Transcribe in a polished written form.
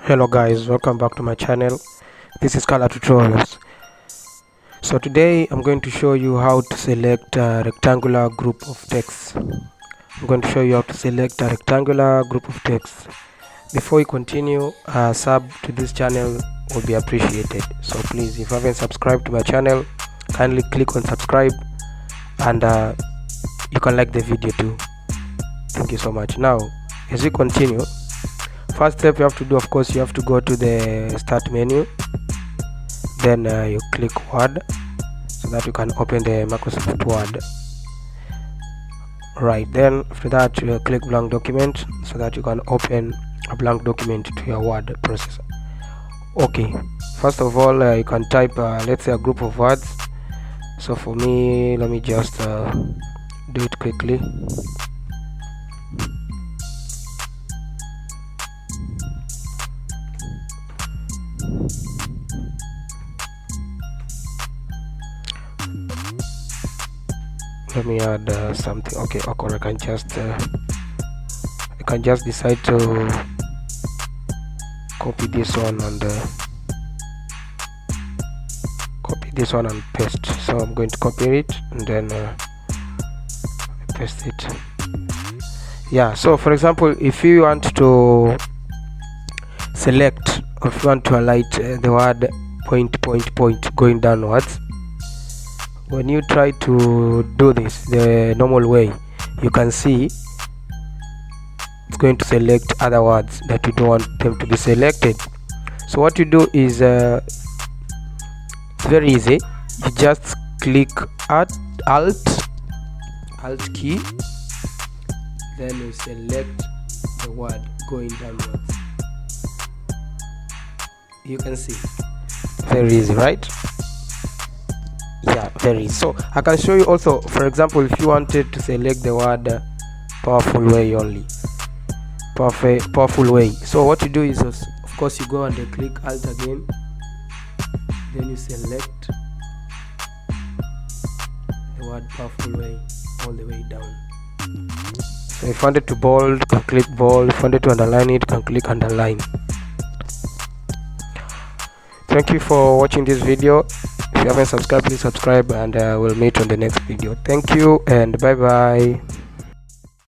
Hello guys, welcome back to my channel. This is Color Tutorials. So today I'm going to show you how to select a rectangular group of text. I'm going to show you how to select a rectangular group of text. Before we continue, a sub to this channel will be appreciated. So please, if you haven't subscribed to my channel, kindly click on subscribe, and you can like the video too. Thank you so much. Now as we continue, first step you have to do, of course, you have to go to the start menu, then you click Word so that you can open the Microsoft Word. Right, then after that you click blank document so that you can open a blank document to your Word processor. Okay, first of all you can type let's say a group of words. So for me, let me just do it quickly. Let me add something. Okay, or I can just decide to copy this one and paste. So I'm going to copy it and then paste it. Yeah, so for example, if you want to select, or if you want to highlight the word point going downwards, when you try to do this the normal way, you can see it's going to select other words that you don't want them to be selected. So what you do is it's very easy. You just click alt key, then you select the word going downwards. You can see, very easy, right? Yeah, very easy. So I can show you also, for example, if you wanted to select the word powerful way only, powerful way. So what you do is, of course, you go and click alt again, then you select the word powerful way all the way down. So if you wanted to bold, you can click bold. If you wanted to underline it, you can click underline. Thank you for watching this video. If you haven't subscribed, please subscribe, and we'll meet on the next video. Thank you and bye bye.